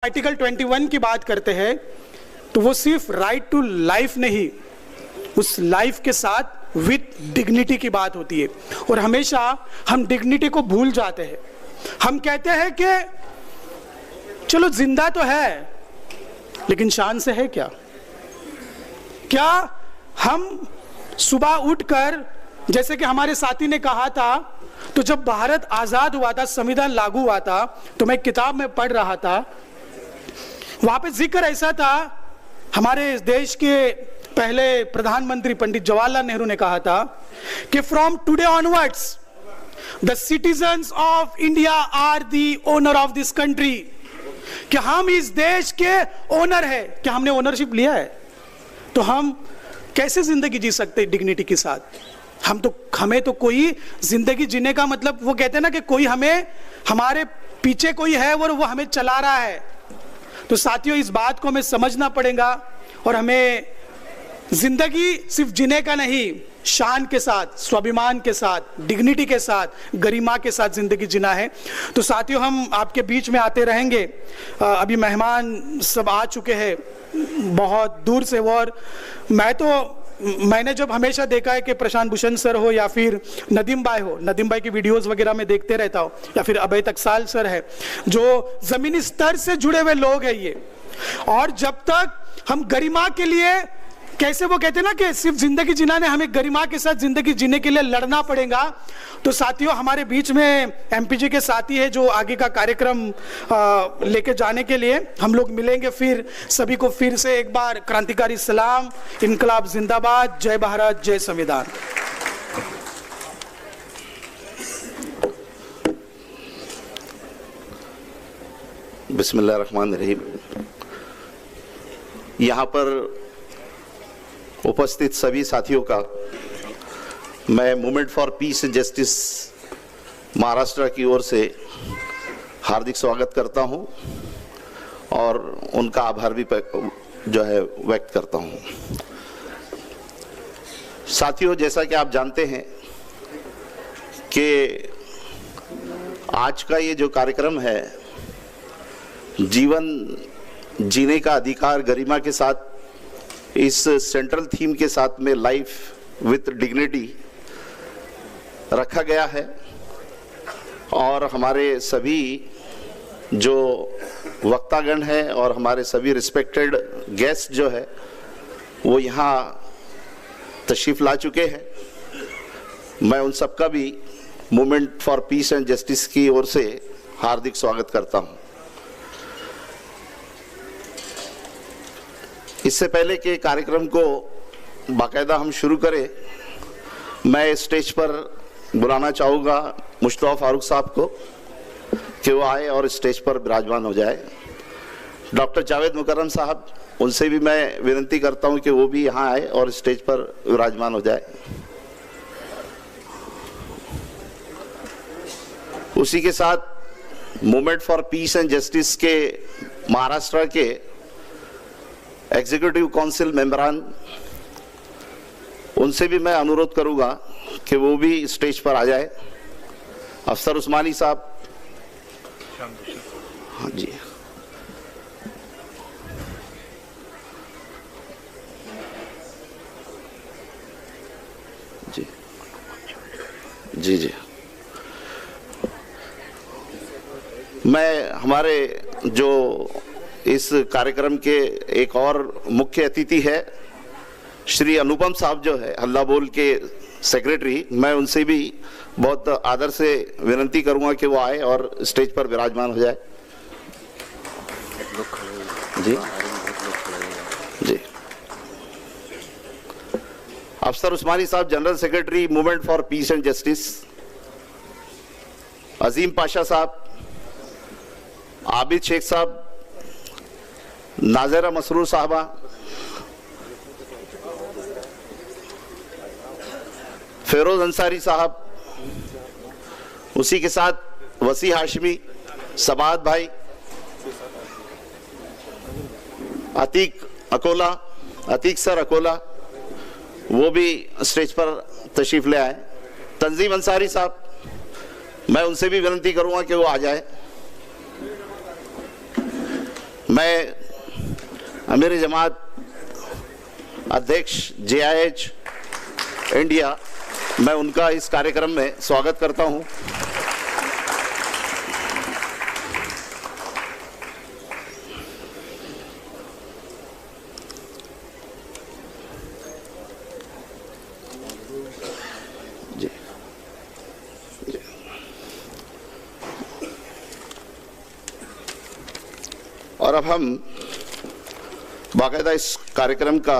Article 21 की बात करते हैं तो वो सिर्फ राइट टू लाइफ नहीं, उस लाइफ के साथ विथ डिग्निटी की बात होती है। और हमेशा हम डिग्निटी को भूल जाते हैं। हम कहते हैं कि चलो जिंदा तो है लेकिन शान से है क्या? क्या हम सुबह उठकर, जैसे कि हमारे साथी ने कहा था, तो जब भारत आजाद हुआ था, संविधान लागू हुआ था, तो मैं किताब में पढ़ रहा था, वहां पे जिक्र ऐसा था, हमारे देश के पहले प्रधानमंत्री पंडित जवाहरलाल नेहरू ने कहा था कि from today onwards the citizens of India are the owner of this country, कि हम इस देश के ओनर है। क्या हमने ओनरशिप लिया है? तो हम कैसे जिंदगी जी सकते डिग्निटी के साथ? हमें तो कोई जिंदगी जीने का मतलब, वो कहते हैं ना कि कोई हमें, हमारे पीछे कोई है और वो हमें चला रहा है। तो साथियों, इस बात को हमें समझना पड़ेगा और हमें जिंदगी सिर्फ जीने का नहीं, शान के साथ, स्वाभिमान के साथ, डिग्निटी के साथ, गरिमा के साथ जिंदगी जीना है। तो साथियों, हम आपके बीच में आते रहेंगे। अभी मेहमान सब आ चुके हैं बहुत दूर से, और मैंने जब हमेशा देखा है कि प्रशांत भूषण सर हो या फिर नदीम भाई की वीडियोस वगैरह में देखते रहता हूँ, या फिर अभय टकसाल सर है, जो जमीनी स्तर से जुड़े हुए लोग हैं ये। और जब तक हम गरिमा के लिए, कैसे वो कहते हैं ना कि सिर्फ जिंदगी जीना ने, हमें गरिमा के साथ जिंदगी जीने के लिए लड़ना पड़ेगा। तो साथियों, हमारे बीच में एमपीजी के साथी है जो आगे का कार्यक्रम लेके जाने के लिए हम लोग मिलेंगे। फिर सभी को फिर से एक बार क्रांतिकारी सलाम, इनकलाब जिंदाबाद, जय भारत, जय संविधान। बिस्मिल्लाहिर्रहमानिर्रहीम। यहाँ पर उपस्थित सभी साथियों का मैं movement for peace and justice Maharashtra की ओर से हार्दिक स्वागत करता हूं और उनका आभार भी जो है व्यक्त करता हूं। साथियों, जैसा कि आप जानते हैं कि आज का ये जो कार्यक्रम है, जीवन जीने का अधिकार गरिमा के साथ, इस सेंट्रल थीम के साथ में लाइफ विथ डिग्निटी रखा गया है। और हमारे सभी जो वक्तागण हैं और हमारे सभी रिस्पेक्टेड गेस्ट जो है वो यहाँ तशरीफ ला चुके हैं। मैं उन सबका भी movement for peace and justice की ओर से हार्दिक स्वागत करता हूँ। इससे पहले के कार्यक्रम को बाकायदा हम शुरू करें, मैं स्टेज पर बुलाना चाहूँगा मुश्तफा फारूक साहब को कि वो आए और स्टेज पर विराजमान हो जाए। डॉक्टर जावेद मुकर्रम साहब, उनसे भी मैं विनती करता हूँ कि वो भी यहाँ आए और स्टेज पर विराजमान हो जाए। उसी के साथ movement for peace and justice के महाराष्ट्र के एग्जीक्यूटिव काउंसिल मेंबरान, उनसे भी मैं अनुरोध करूंगा कि वो भी स्टेज पर आ जाए। अफसर उस्मानी साहब, हाँ जी, जी जी जी। मैं हमारे जो इस कार्यक्रम के एक और मुख्य अतिथि है श्री अनुपम साहब, जो है हल्ला बोल के सेक्रेटरी, मैं उनसे भी बहुत आदर से विनती करूंगा कि वो आए और स्टेज पर विराजमान हो जाए। जी जी। अफसर उस्मानी साहब, general secretary movement for peace and justice. Azeem Pasha साहब, आबिद शेख साहब, नाज़िरा मसरूर साहबा, फेरोज अंसारी साहब, उसी के साथ वसी हाशमी, सबात भाई, अतीक सर अकोला, वो भी स्टेज पर तशरीफ ले आए। तंजीम अंसारी साहब, मैं उनसे भी विनती करूंगा कि वो आ जाए। मैं अमीर जमात अध्यक्ष JIH इंडिया, मैं उनका इस कार्यक्रम में स्वागत करता हूं। और अब हम बाकायदा इस कार्यक्रम का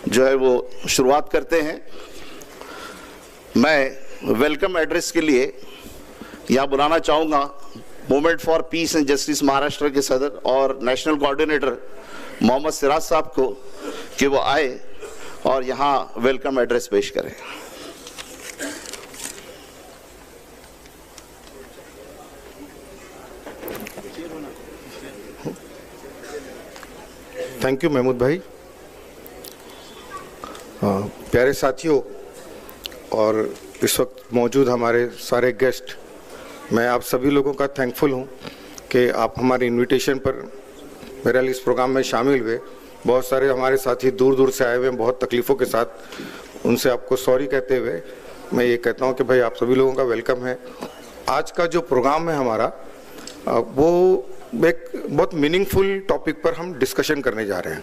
जो है वो शुरुआत करते हैं। मैं वेलकम एड्रेस के लिए यहाँ बुलाना चाहूँगा movement for peace and justice Maharashtra के सदर और नेशनल कोऑर्डिनेटर मोहम्मद सिराज साहब को कि वो आए और यहाँ वेलकम एड्रेस पेश करें। थैंक यू महमूद भाई। प्यारे साथियों और इस वक्त मौजूद हमारे सारे गेस्ट, मैं आप सभी लोगों का थैंकफुल हूं कि आप हमारे इनविटेशन पर मेरे लिए इस प्रोग्राम में शामिल हुए। बहुत सारे हमारे साथी दूर दूर से आए हुए हैं, बहुत तकलीफ़ों के साथ। उनसे आपको सॉरी कहते हुए मैं ये कहता हूं कि भाई आप सभी लोगों का वेलकम है। आज का जो प्रोग्राम है हमारा वो एक बहुत मीनिंगफुल टॉपिक पर हम डिस्कशन करने जा रहे हैं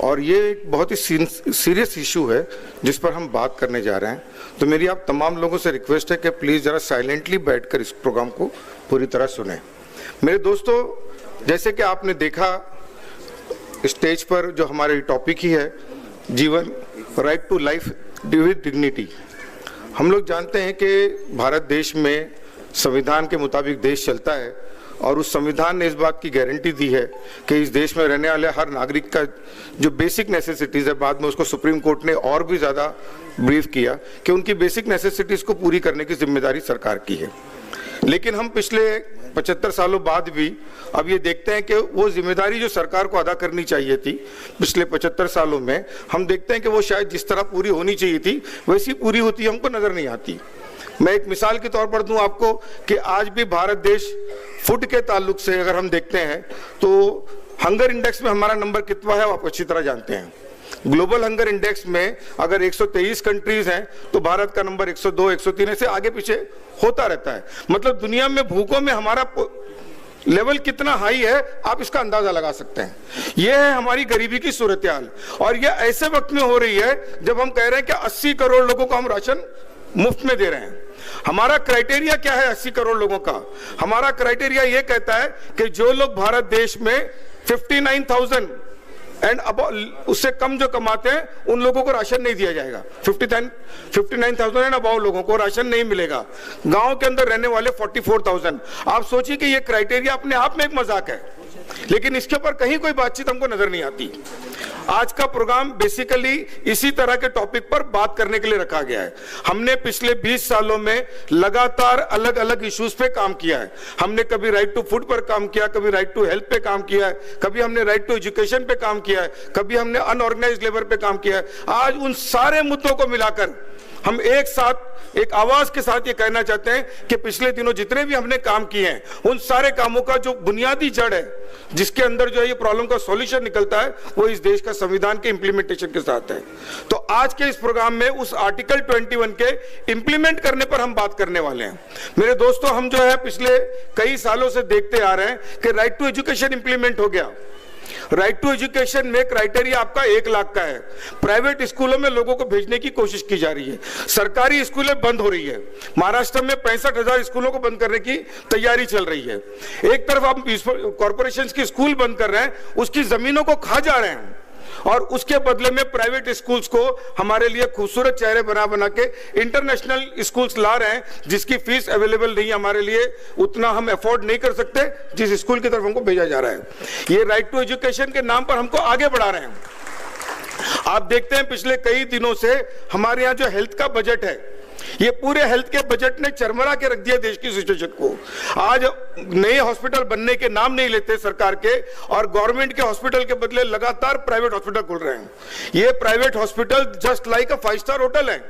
और ये एक बहुत ही सीरियस इशू है जिस पर हम बात करने जा रहे हैं। तो मेरी आप तमाम लोगों से रिक्वेस्ट है कि प्लीज़ ज़रा साइलेंटली बैठकर इस प्रोग्राम को पूरी तरह सुनें। मेरे दोस्तों, जैसे कि आपने देखा स्टेज पर जो हमारी टॉपिक ही है जीवन, right to life with dignity. हम लोग जानते हैं कि भारत देश में संविधान के मुताबिक देश चलता है और उस संविधान ने इस बात की गारंटी दी है कि इस देश में रहने वाले हर नागरिक का जो बेसिक नेसेसिटीज़ है, बाद में उसको सुप्रीम कोर्ट ने और भी ज़्यादा ब्रीफ किया कि उनकी बेसिक नेसेसिटीज़ को पूरी करने की जिम्मेदारी सरकार की है। लेकिन हम पिछले 75 सालों बाद भी अब ये देखते हैं कि वो जिम्मेदारी जो सरकार को अदा करनी चाहिए थी पिछले 75 सालों में, हम देखते हैं कि वो शायद जिस तरह पूरी होनी चाहिए थी वैसी पूरी होती हमको नज़र नहीं आती। मैं एक मिसाल के तौर पर दूं आपको कि आज भी भारत देश फूड के ताल्लुक से अगर हम देखते हैं तो हंगर इंडेक्स में हमारा नंबर कितना है आप अच्छी तरह जानते हैं। ग्लोबल हंगर इंडेक्स में अगर 123 कंट्रीज हैं तो भारत का नंबर 102, 103 ऐसे आगे पीछे होता रहता है। मतलब दुनिया में भूखों में हमारा लेवल कितना हाई है आप इसका अंदाजा लगा सकते हैं। यह है हमारी गरीबी की सूरत हाल और यह ऐसे वक्त में हो रही है जब हम कह रहे हैं कि 80 करोड़ लोगों को हम राशन मुफ्त में दे रहे हैं। हमारा क्राइटेरिया क्या है 80 करोड़ लोगों का? हमारा क्राइटेरिया यह कहता है कि जो लोग भारत देश में 59,000 एंड अब उससे कम जो कमाते हैं उन लोगों को राशन नहीं दिया जाएगा। 59,000 एंड अबाव लोगों को राशन नहीं मिलेगा। गांव के अंदर रहने वाले 44,000। आप सोचिए कि यह क्राइटेरिया अपने आप में एक मजाक है, लेकिन इसके ऊपर कहीं कोई बातचीत हमको नजर नहीं आती। आज का प्रोग्राम बेसिकली इसी तरह के टॉपिक पर बात करने के लिए रखा गया है। हमने पिछले 20 सालों में लगातार अलग अलग इश्यूज पे काम किया है। हमने कभी राइट टू फूड पर काम किया, कभी राइट टू हेल्थ पे काम किया है, कभी हमने राइट टू एजुकेशन पे काम किया है, कभी हमने अनऑर्गेनाइज्ड लेबर पे काम किया है। आज उन सारे मुद्दों को मिलाकर हम एक साथ एक आवाज के साथ ये कहना चाहते हैं कि पिछले दिनों जितने भी हमने काम किए हैं उन सारे कामों का जो बुनियादी जड़ है, जिसके अंदर जो है ये प्रॉब्लम का सॉल्यूशन निकलता है, वो इस देश का संविधान के इंप्लीमेंटेशन के साथ है। तो आज के इस प्रोग्राम में उस आर्टिकल 21 के इंप्लीमेंट करने पर हम बात करने वाले हैं। मेरे दोस्तों, हम जो है पिछले कई सालों से देखते आ रहे हैं कि राइट टू एजुकेशन इंप्लीमेंट हो गया। राइट टू एजुकेशन में क्राइटेरिया आपका 1 लाख का है। प्राइवेट स्कूलों में लोगों को भेजने की कोशिश की जा रही है। सरकारी स्कूलें बंद हो रही है। महाराष्ट्र में 65,000 स्कूलों को बंद करने की तैयारी चल रही है। एक तरफ आप कॉर्पोरेशन की स्कूल बंद कर रहे हैं, उसकी जमीनों को खा जा रहे हैं और उसके बदले में प्राइवेट स्कूल्स को हमारे लिए खूबसूरत चेहरे बना बना के इंटरनेशनल स्कूल्स ला रहे हैं, जिसकी फीस अवेलेबल नहीं, हमारे लिए उतना हम अफोर्ड नहीं कर सकते जिस स्कूल की तरफ हमको भेजा जा रहा है। ये राइट टू एजुकेशन के नाम पर हमको आगे बढ़ा रहे हैं। आप देखते हैं पिछले कई दिनों से हमारे यहाँ जो हेल्थ का बजट है, ये पूरे हेल्थ के बजट ने चरमरा के रख दिया देश की सिचुएशन को। आज नए हॉस्पिटल बनने के नाम नहीं लेते सरकार के, और गवर्नमेंट के हॉस्पिटल के बदले लगातार प्राइवेट हॉस्पिटल खुल रहे हैं। ये प्राइवेट हॉस्पिटल जस्ट लाइक अ 5 स्टार होटल है।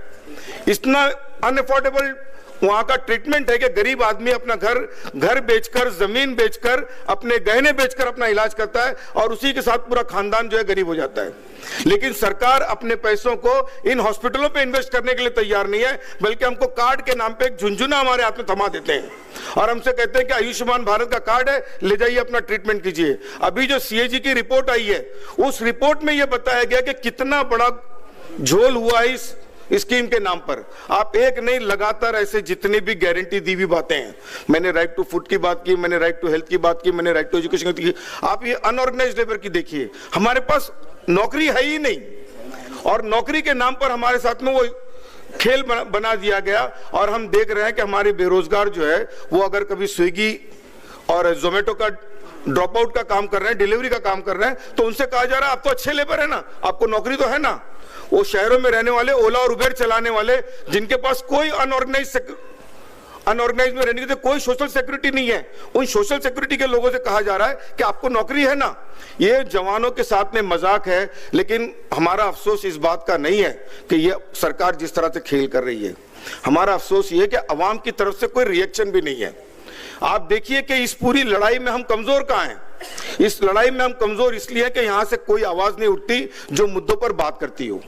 इतना अनअफोर्डेबल वहां का ट्रीटमेंट है कि गरीब आदमी अपना घर बेचकर, जमीन बेचकर, अपने गहने बेचकर अपना इलाज करता है और उसी के साथ पूरा खानदान जो है गरीब हो जाता है। लेकिन सरकार अपने पैसों को इन हॉस्पिटलों पे इन्वेस्ट करने के लिए तैयार नहीं है, बल्कि हमको कार्ड के नाम पे एक झुंझुना हमारे हाथ में थमा देते हैं और हमसे कहते हैं कि आयुष्मान भारत का कार्ड है, ले जाइए अपना ट्रीटमेंट कीजिए। अभी जो सीएजी की रिपोर्ट आई है, उस रिपोर्ट में यह बताया गया कि कितना बड़ा झोल हुआ है इस स्कीम के नाम पर। आप एक नहीं, लगातार ऐसे जितनी भी गारंटी दी हुई बातें हैं, मैंने राइट टू फूड की बात की, मैंने राइट टू हेल्थ की बात की, मैंने राइट टू एजुकेशन की, आप ये अनऑर्गेनाइज्ड लेबर की देखिए। हमारे पास नौकरी है ही नहीं और नौकरी के नाम पर हमारे साथ में वो खेल बना दिया गया और हम देख रहे हैं कि हमारे बेरोजगार जो है वो अगर कभी स्विगी और जोमेटो का ड्रॉप आउट का काम कर रहे हैं, डिलीवरी का काम कर रहे हैं, तो उनसे कहा जा रहा है आप तो अच्छे लेबर है ना, आपको नौकरी तो है ना। वो शहरों में रहने वाले, ओला और उबेर चलाने वाले, जिनके पास कोई अनऑर्गेनाइज में रहने के लिए कोई सोशल सिक्योरिटी नहीं है, उन सोशल सिक्योरिटी के लोगों से कहा जा रहा है कि आपको नौकरी है ना। ये जवानों के साथ में मजाक है, लेकिन हमारा अफसोस इस बात का नहीं है कि ये सरकार जिस तरह से खेल कर रही है। हमारा अफसोस ये है कि अवाम की तरफ से कोई रिएक्शन भी नहीं है। आप देखिए कि इस पूरी लड़ाई में हम कमजोर कहां हैं। इस लड़ाई में हम कमजोर इसलिए कि यहां से कोई आवाज नहीं उठती जो मुद्दों पर बात करती हो।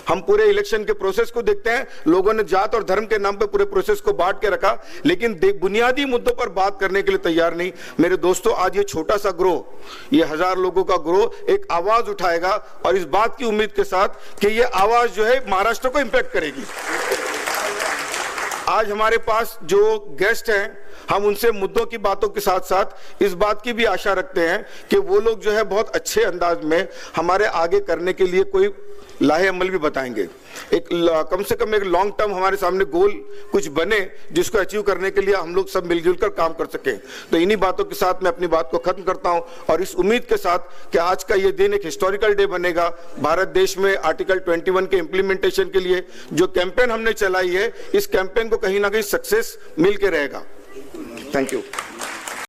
हम पूरे इलेक्शन के प्रोसेस को देखते हैं, लोगों ने जात और धर्म के नाम पे पूरे प्रोसेस को बांट के रखा, लेकिन बुनियादी मुद्दों पर बात करने के लिए तैयार नहीं। मेरे दोस्तों, आज ये छोटा सा ग्रोह, ये 1000 लोगों का ग्रोह एक आवाज उठाएगा और इस बात की उम्मीद के साथ कि ये आवाज जो है महाराष्ट्र को इंपैक्ट करेगी। आज हमारे पास जो गेस्ट हैं, हम उनसे मुद्दों की बातों के साथ साथ इस बात की भी आशा रखते हैं कि वो लोग जो है बहुत अच्छे अंदाज में हमारे आगे करने के लिए कोई लाहे अमल भी बताएंगे। कम से कम एक लॉन्ग टर्म हमारे सामने गोल कुछ बने जिसको अचीव करने के लिए हम लोग सब मिलजुल कर काम कर सकें। तो इन्हीं बातों के साथ मैं अपनी बात को खत्म करता हूं और इस उम्मीद के साथ कि आज का ये दिन एक हिस्टोरिकल डे बनेगा। भारत देश में आर्टिकल 21 के इम्प्लीमेंटेशन के लिए जो कैंपेन हमने चलाई है, इस कैंपेन को कहीं ना कहीं सक्सेस मिल के रहेगा। Thank you.